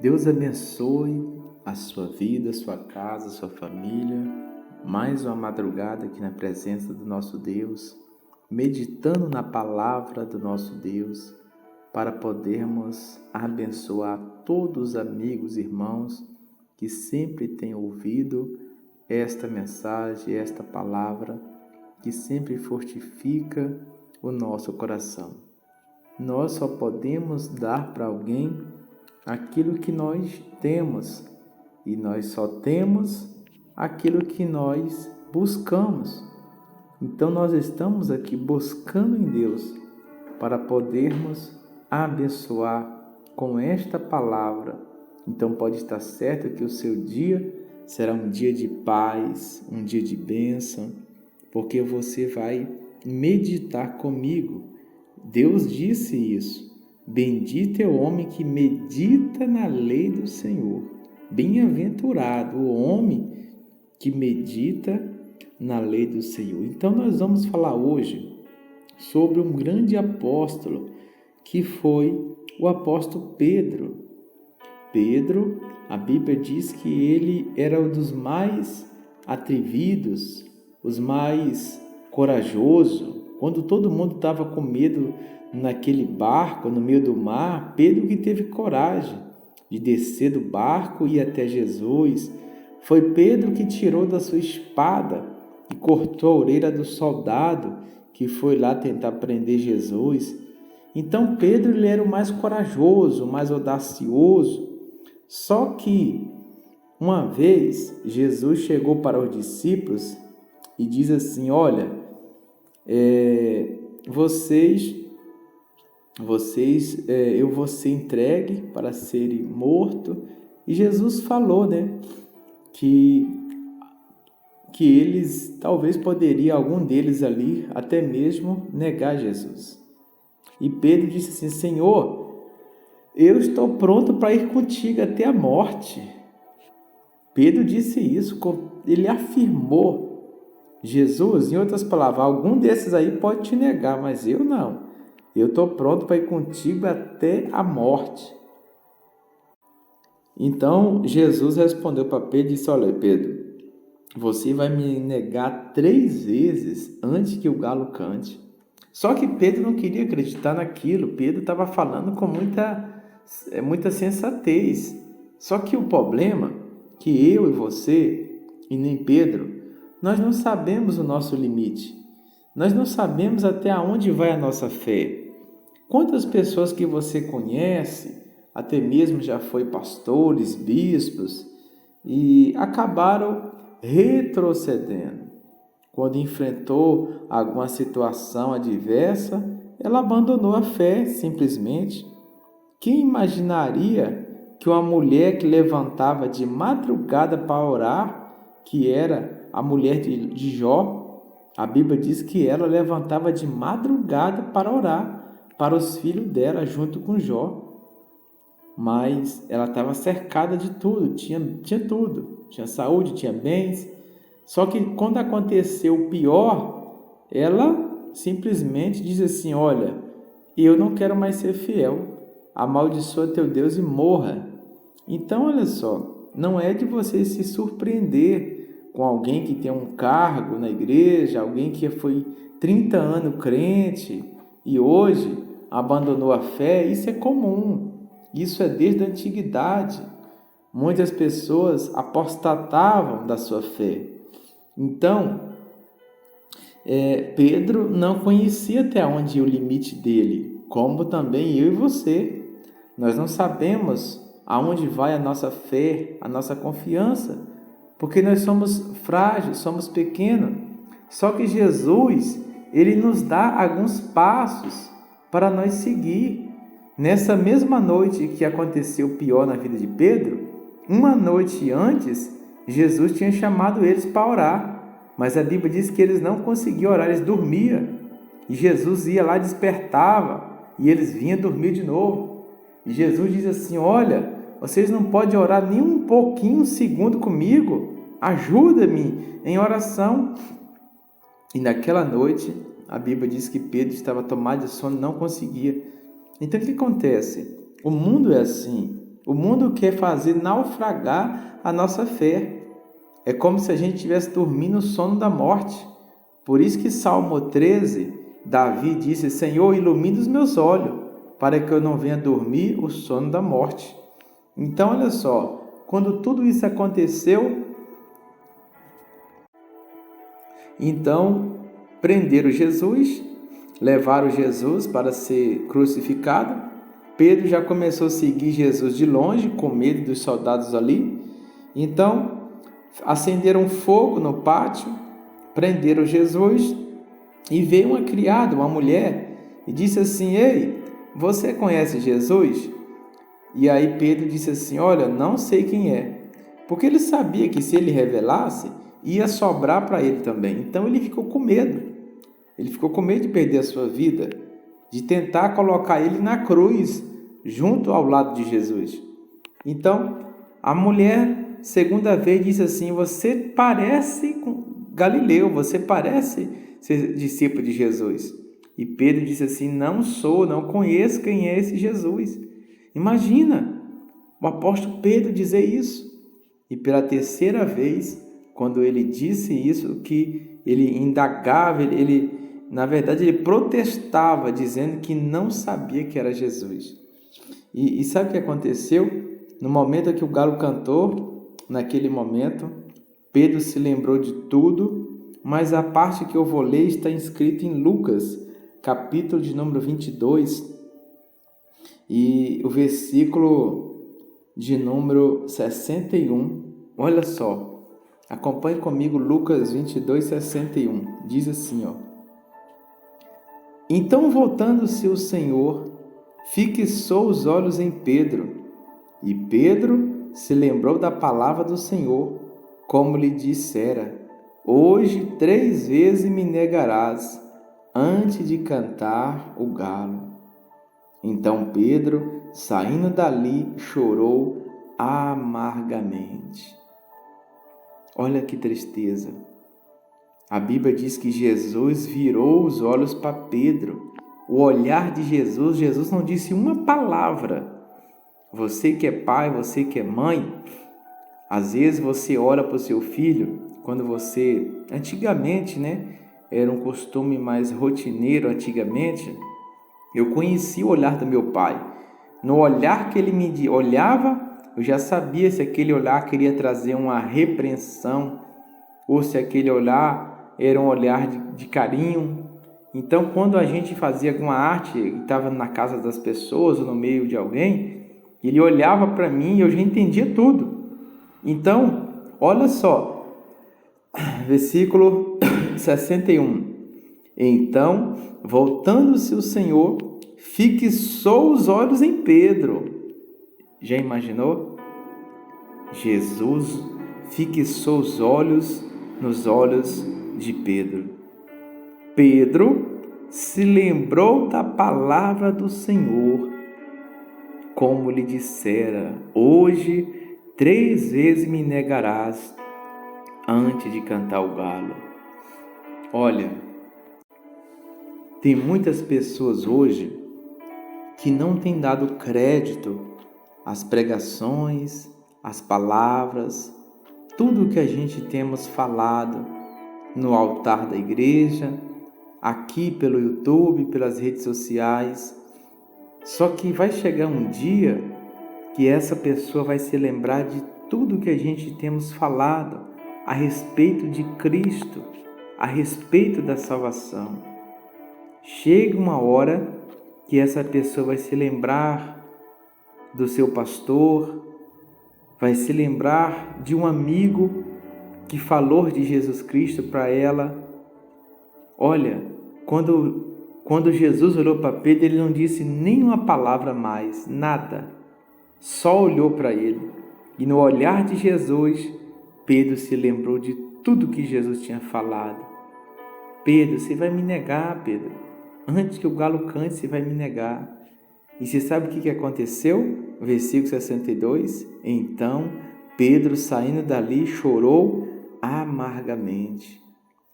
Deus abençoe a sua vida, a sua casa, a sua família. Mais uma madrugada aqui na presença do nosso Deus, meditando na palavra do nosso Deus, para podermos abençoar todos os amigos e irmãos que sempre têm ouvido esta mensagem, esta palavra, que sempre fortifica o nosso coração. Nós só podemos dar para alguém aquilo que nós temos, e nós só temos aquilo que nós buscamos. Então nós estamos aqui buscando em Deus para podermos abençoar com esta palavra. Então pode estar certo que o seu dia será um dia de paz, um dia de bênção, porque você vai meditar comigo. Deus disse isso. Bendito é o homem que medita na lei do Senhor. Bem-aventurado o homem que medita na lei do Senhor. Então nós vamos falar hoje sobre um grande apóstolo que foi o apóstolo Pedro. Pedro, a Bíblia diz que ele era um dos mais atrevidos, os mais corajosos. Quando todo mundo estava com medo naquele barco, no meio do mar, Pedro que teve coragem de descer do barco e ir até Jesus. Foi Pedro que tirou da sua espada e cortou a orelha do soldado que foi lá tentar prender Jesus. Então Pedro ele era o mais corajoso, o mais audacioso. Só que uma vez Jesus chegou para os discípulos e diz assim: olha, eu vou ser entregue para ser morto. E Jesus falou, que eles, talvez poderia algum deles ali até mesmo negar Jesus. E Pedro disse assim: Senhor, eu estou pronto para ir contigo até a morte. Pedro disse isso, ele afirmou. Jesus, em outras palavras, algum desses aí pode te negar, mas eu não. Eu estou pronto para ir contigo até a morte. Então, Jesus respondeu para Pedro e disse: olha, Pedro, você vai me negar 3 vezes antes que o galo cante. Só que Pedro não queria acreditar naquilo. Pedro estava falando com muita sensatez. Só que o problema é que eu e você, e nem Pedro, nós não sabemos o nosso limite. Nós não sabemos até onde vai a nossa fé. Quantas pessoas que você conhece, até mesmo já foi pastores, bispos, e acabaram retrocedendo. Quando enfrentou alguma situação adversa, ela abandonou a fé simplesmente. Quem imaginaria que uma mulher que levantava de madrugada para orar, que era a mulher de Jó, a Bíblia diz que ela levantava de madrugada para orar para os filhos dela junto com Jó. Mas ela estava cercada de tudo, tinha tudo, tinha saúde, tinha bens. Só que quando aconteceu o pior, ela simplesmente diz assim: olha, eu não quero mais ser fiel, amaldiçoa teu Deus e morra. Então, olha só, não é de você se surpreender com alguém que tem um cargo na igreja, alguém que foi 30 anos crente e hoje abandonou a fé. Isso é comum, isso é desde a antiguidade. Muitas pessoas apostatavam da sua fé. Então, Pedro não conhecia até onde ia o limite dele, como também eu e você. Nós não sabemos aonde vai a nossa fé, a nossa confiança, porque nós somos frágeis, somos pequenos. Só que Jesus, ele nos dá alguns passos para nós seguir. Nessa mesma noite que aconteceu o pior na vida de Pedro, uma noite antes, Jesus tinha chamado eles para orar, mas a Bíblia diz que eles não conseguiam orar, eles dormiam. E Jesus ia lá, despertava, e eles vinham dormir de novo. E Jesus diz assim: olha, vocês não podem orar nem um pouquinho, um segundo comigo? Ajuda-me em oração. E naquela noite, a Bíblia diz que Pedro estava tomado de sono e não conseguia. Então, o que acontece? O mundo é assim. O mundo quer fazer naufragar a nossa fé. É como se a gente estivesse dormindo o sono da morte. Por isso que Salmo 13, Davi disse: Senhor, ilumina os meus olhos, para que eu não venha dormir o sono da morte. Então, olha só, quando tudo isso aconteceu, então prenderam Jesus, levaram Jesus para ser crucificado. Pedro já começou a seguir Jesus de longe, com medo dos soldados ali. Então, acenderam fogo no pátio, prenderam Jesus, e veio uma criada, uma mulher, e disse assim: Ei, você conhece Jesus? E aí Pedro disse assim: Olha, não sei quem é. Porque ele sabia que se ele revelasse, ia sobrar para ele também. Então ele ficou com medo. Ele ficou com medo de perder a sua vida, de tentar colocar ele na cruz, junto ao lado de Jesus. Então, a mulher, segunda vez, disse assim: Você parece com Galileu, você parece ser discípulo de Jesus. E Pedro disse assim: Não sou, não conheço quem é esse Jesus. Imagina o apóstolo Pedro dizer isso. E pela terceira vez, quando ele disse isso, que ele indagava, na verdade, ele protestava, dizendo que não sabia que era Jesus. E sabe o que aconteceu? No momento que o galo cantou, naquele momento, Pedro se lembrou de tudo, mas a parte que eu vou ler está escrita em Lucas, capítulo de número 22, e o versículo de número 61. Olha só, acompanhe comigo Lucas 22, 61. Diz assim, ó: Então, voltando-se o Senhor, fixou os olhos em Pedro, e Pedro se lembrou da palavra do Senhor, como lhe dissera: Hoje 3 vezes me negarás, antes de cantar o galo. Então Pedro, saindo dali, chorou amargamente. Olha que tristeza. A Bíblia diz que Jesus virou os olhos para Pedro. O olhar de Jesus, Jesus não disse uma palavra. Você que é pai, você que é mãe, às vezes você olha para o seu filho, quando você, antigamente, né, era um costume mais rotineiro, antigamente, eu conhecia o olhar do meu pai. No olhar que ele me olhava, eu já sabia se aquele olhar queria trazer uma repreensão ou se aquele olhar era um olhar de carinho. Então, quando a gente fazia alguma arte e estava na casa das pessoas ou no meio de alguém, ele olhava para mim e eu já entendia tudo. Então, olha só, versículo 61. Então, voltando-se o Senhor, fixou os olhos em Pedro. Já imaginou? Jesus fixou os olhos nos olhos de Pedro. Pedro se lembrou da palavra do Senhor, como lhe dissera: Hoje 3 vezes me negarás, antes de cantar o galo. Olha, tem muitas pessoas hoje que não têm dado crédito às pregações, às palavras, tudo o que a gente temos falado no altar da igreja, aqui pelo YouTube, pelas redes sociais. Só que vai chegar um dia que essa pessoa vai se lembrar de tudo que a gente temos falado a respeito de Cristo, a respeito da salvação. Chega uma hora que essa pessoa vai se lembrar do seu pastor, vai se lembrar de um amigo que falou de Jesus Cristo para ela. Olha, quando Jesus olhou para Pedro, ele não disse nenhuma palavra mais, nada. Só olhou para ele. E no olhar de Jesus, Pedro se lembrou de tudo que Jesus tinha falado. Pedro, você vai me negar, Pedro. Antes que o galo cante, você vai me negar. E você sabe o que aconteceu? Versículo 62. Então, Pedro, saindo dali, chorou amargamente.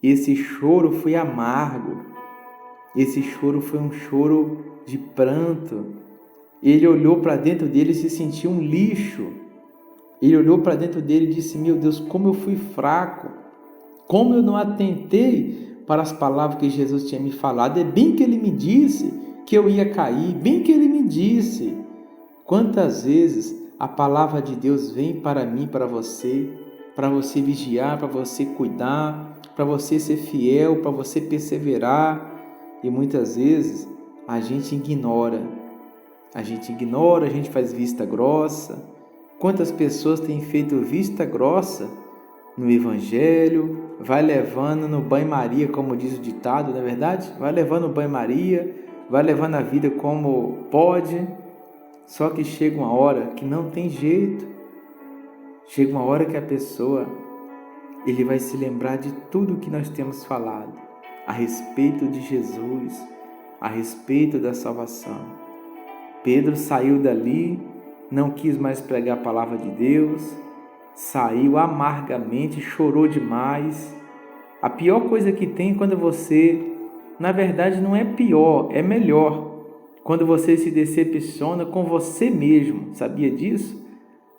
Esse choro foi amargo. Esse choro foi um choro de pranto. Ele olhou para dentro dele e se sentiu um lixo. Ele olhou para dentro dele e disse: meu Deus, como eu fui fraco, como eu não atentei para as palavras que Jesus tinha me falado. É bem que ele me disse que eu ia cair, bem que ele me disse. Quantas vezes a palavra de Deus vem para mim, para você vigiar, para você cuidar, para você ser fiel, para você perseverar, e muitas vezes a gente ignora, a gente faz vista grossa. Quantas pessoas têm feito vista grossa no Evangelho, vai levando no banho-maria, como diz o ditado, não é verdade? Vai levando o banho-maria, vai levando a vida como pode, só que chega uma hora que não tem jeito. Chega uma hora que a pessoa, ele vai se lembrar de tudo que nós temos falado a respeito de Jesus, a respeito da salvação. Pedro saiu dali, não quis mais pregar a palavra de Deus, saiu amargamente, chorou demais. A pior coisa que tem quando você, na verdade não é pior, é melhor, quando você se decepciona com você mesmo, sabia disso?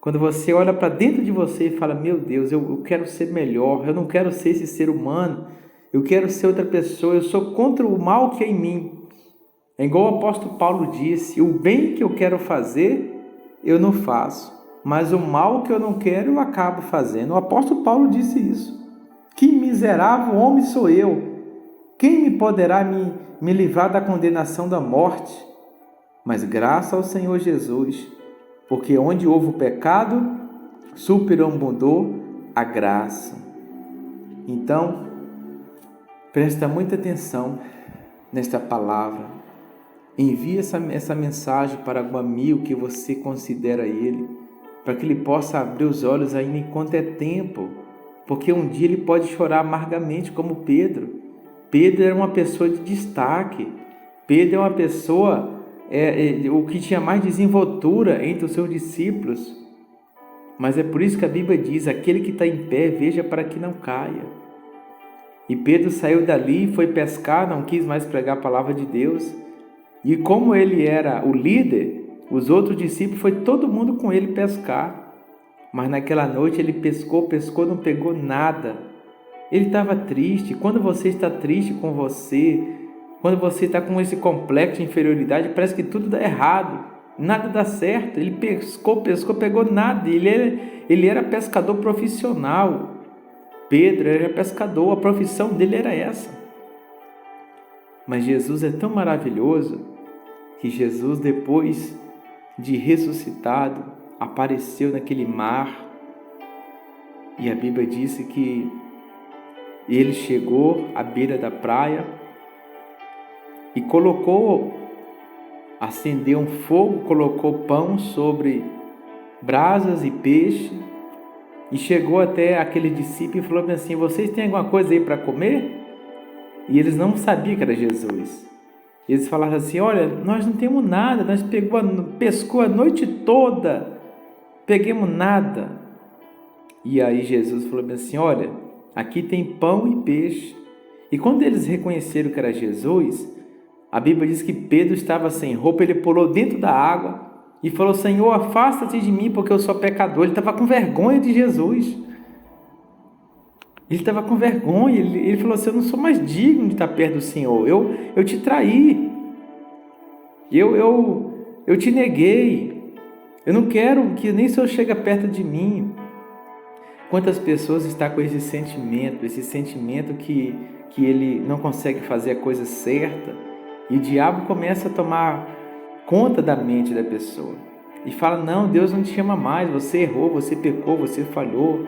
Quando você olha para dentro de você e fala: meu Deus, eu quero ser melhor, eu não quero ser esse ser humano, eu quero ser outra pessoa, eu sou contra o mal que é em mim. É igual o apóstolo Paulo disse: o bem que eu quero fazer, eu não faço, mas o mal que eu não quero, eu acabo fazendo. O apóstolo Paulo disse isso. Que miserável homem sou eu! Quem me poderá me livrar da condenação da morte? Mas graças ao Senhor Jesus, porque onde houve o pecado, superabundou a graça. Então, presta muita atenção nesta palavra. Envie essa mensagem para algum amigo que você considera ele, para que ele possa abrir os olhos ainda enquanto é tempo, porque um dia ele pode chorar amargamente como Pedro. Pedro era uma pessoa de destaque. Pedro é uma pessoa o que tinha mais desenvoltura entre os seus discípulos. Mas é por isso que a Bíblia diz: aquele que está em pé, veja para que não caia. E Pedro saiu dali, foi pescar, não quis mais pregar a palavra de Deus. E como ele era o líder, os outros discípulos, foi todo mundo com ele pescar. Mas naquela noite ele pescou, não pegou nada. Ele estava triste. Quando você está triste com você, quando você está com esse complexo de inferioridade, parece que tudo dá errado, nada dá certo. Ele pescou, pegou nada. Ele era pescador profissional. Pedro era pescador, a profissão dele era essa. Mas Jesus é tão maravilhoso que Jesus, depois de ressuscitado, apareceu naquele mar. E a Bíblia disse que ele chegou à beira da praia e acendeu um fogo, colocou pão sobre brasas e peixe, e chegou até aquele discípulo e falou assim: vocês têm alguma coisa aí para comer? E eles não sabiam que era Jesus. Eles falaram assim: olha, nós não temos nada, nós pescou a noite toda, pegamos nada. E aí Jesus falou assim: olha, aqui tem pão e peixe. E quando eles reconheceram que era Jesus, a Bíblia diz que Pedro estava sem roupa, ele pulou dentro da água e falou: Senhor, afasta-te de mim, porque eu sou pecador. Ele estava com vergonha de Jesus. Ele estava com vergonha. Ele falou assim: eu não sou mais digno de estar perto do Senhor. Eu te traí. Eu te neguei. Eu não quero que nem o Senhor chegue perto de mim. Quantas pessoas estão com esse sentimento que ele não consegue fazer a coisa certa, e o diabo começa a tomar conta da mente da pessoa e fala: não, Deus não te ama mais, você errou, você pecou, você falhou.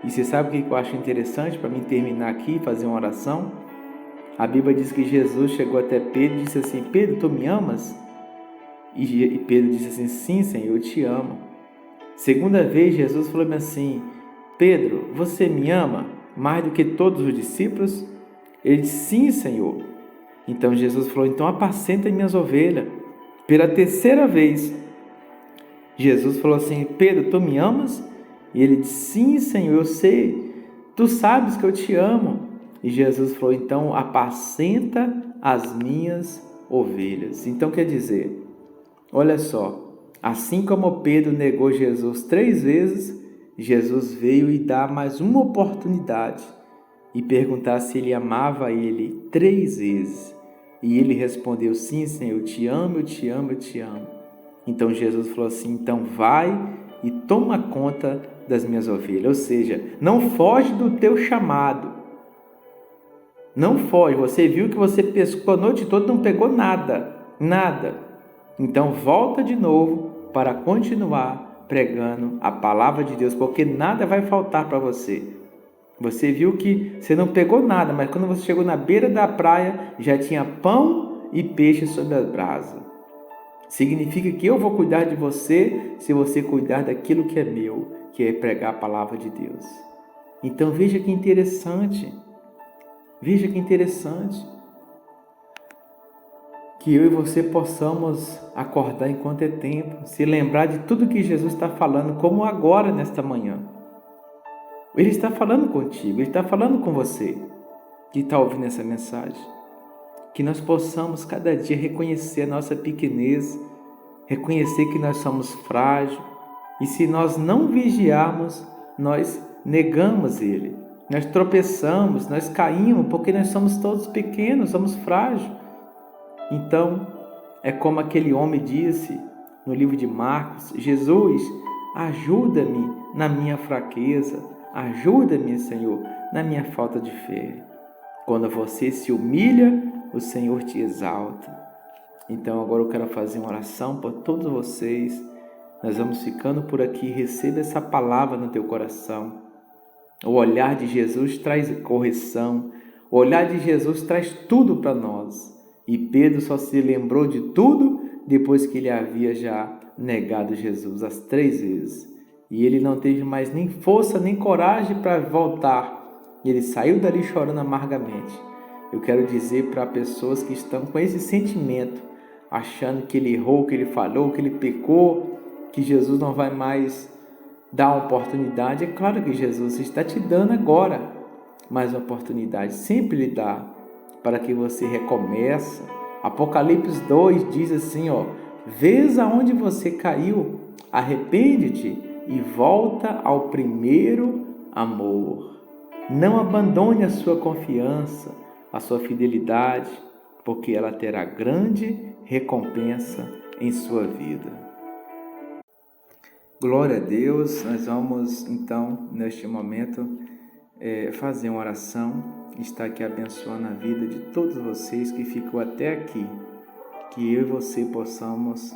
E você sabe o que eu acho interessante para mim terminar aqui e fazer uma oração? A Bíblia diz que Jesus chegou até Pedro e disse assim: Pedro, tu me amas? E Pedro disse assim: sim, Senhor, eu te amo. Segunda vez Jesus falou assim: Pedro, você me ama mais do que todos os discípulos? Ele disse: sim, Senhor. Então Jesus falou: então apacenta minhas ovelhas. Pela terceira vez, Jesus falou assim: Pedro, tu me amas? E ele disse: sim, Senhor, eu sei, tu sabes que eu te amo. E Jesus falou: então apacenta as minhas ovelhas. Então quer dizer, Olha só, assim como Pedro negou Jesus 3 vezes, Jesus veio e dá mais uma oportunidade e perguntar se ele amava ele 3 vezes. E ele respondeu: sim, Senhor, eu te amo, eu te amo, eu te amo. Então Jesus falou assim: então vai e toma conta das minhas ovelhas. Ou seja, não foge do teu chamado. Não foge. Você viu que você pescou a noite toda e não pegou nada. Nada. Então volta de novo para continuar pregando a palavra de Deus, porque nada vai faltar para você. Você viu que você não pegou nada, mas quando você chegou na beira da praia, já tinha pão e peixe sobre a brasa. Significa que eu vou cuidar de você se você cuidar daquilo que é meu, que é pregar a palavra de Deus. Então veja que interessante. Veja que interessante. Que eu e você possamos acordar enquanto é tempo, se lembrar de tudo que Jesus está falando, como agora nesta manhã. Ele está falando contigo, Ele está falando com você que está ouvindo essa mensagem. Que nós possamos cada dia reconhecer a nossa pequenez, reconhecer que nós somos frágeis e se nós não vigiarmos, nós negamos Ele. Nós tropeçamos, nós caímos porque nós somos todos pequenos, somos frágeis. Então, é como aquele homem disse no livro de Marcos: Jesus, ajuda-me na minha fraqueza, ajuda-me, Senhor, na minha falta de fé. Quando você se humilha, o Senhor te exalta. Então, agora eu quero fazer uma oração por todos vocês. Nós vamos ficando por aqui. Receba essa palavra no teu coração. O olhar de Jesus traz correção. O olhar de Jesus traz tudo para nós. E Pedro só se lembrou de tudo depois que ele havia já negado Jesus as 3 vezes. E ele não teve mais nem força nem coragem para voltar. E ele saiu dali chorando amargamente. Eu quero dizer para pessoas que estão com esse sentimento, achando que ele errou, que ele falou, que ele pecou, que Jesus não vai mais dar uma oportunidade. É claro que Jesus está te dando agora mais uma oportunidade. Sempre lhe dá, para que você recomece. Apocalipse 2 diz assim, vês aonde você caiu, arrepende-te e volta ao primeiro amor. Não abandone a sua confiança, a sua fidelidade, porque ela terá grande recompensa em sua vida. Glória a Deus. Nós vamos então, neste momento, fazer uma oração. Está aqui abençoando a vida de todos vocês que ficou até aqui. Que eu e você possamos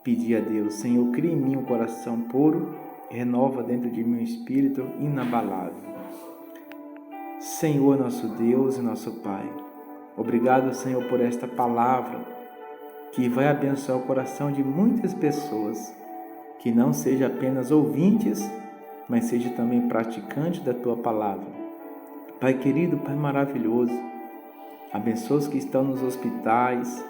pedir a Deus: Senhor, cria em mim um coração puro, renova dentro de mim um espírito inabalável. Senhor, nosso Deus e nosso Pai, obrigado, Senhor, por esta palavra que vai abençoar o coração de muitas pessoas, que não seja apenas ouvintes, mas seja também praticante da Tua palavra. Pai querido, Pai maravilhoso, abençoa os que estão nos hospitais,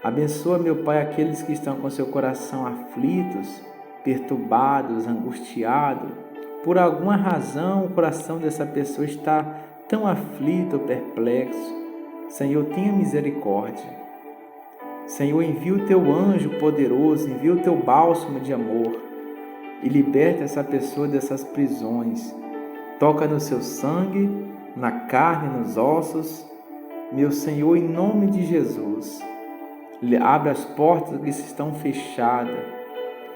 abençoa, meu Pai, aqueles que estão com seu coração aflitos, perturbados, angustiados. Por alguma razão, o coração dessa pessoa está tão aflito ou perplexo. Senhor, tenha misericórdia. Senhor, envia o Teu anjo poderoso, envia o Teu bálsamo de amor e liberta essa pessoa dessas prisões. Toca no seu sangue, na carne, nos ossos. Meu Senhor, em nome de Jesus, abre as portas que estão fechadas.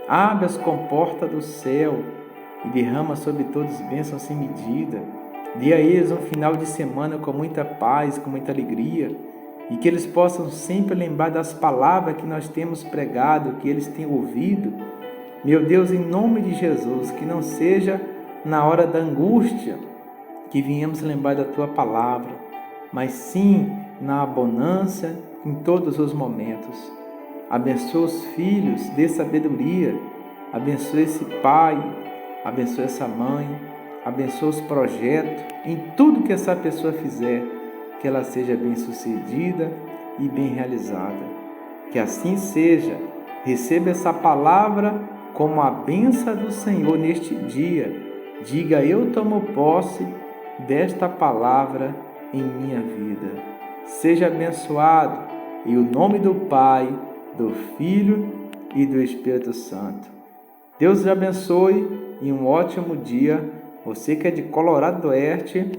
Abre as comportas do céu e derrama sobre todos bênçãos sem medida. Dê a eles um final de semana com muita paz, com muita alegria, e que eles possam sempre lembrar das palavras que nós temos pregado, que eles têm ouvido. Meu Deus, em nome de Jesus, que não seja na hora da angústia que venhamos lembrar da Tua palavra, mas sim na abundância, em todos os momentos. Abençoa os filhos, dê sabedoria, abençoa esse pai, abençoa essa mãe, abençoa os projetos, em tudo que essa pessoa fizer, que ela seja bem-sucedida e bem realizada. Que assim seja. Receba essa palavra como a bênção do Senhor neste dia. Diga: eu tomo posse desta palavra em minha vida. Seja abençoado em o nome do Pai, do Filho e do Espírito Santo. Deus te abençoe e um ótimo dia. Você que é de Colorado do Oeste,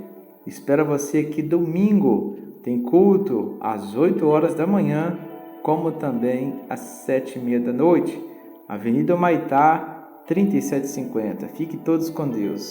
espero você aqui domingo. Tem culto às 8 horas da manhã, como também às 7h30 da noite. Avenida Humaitá, 3750. Fiquem todos com Deus.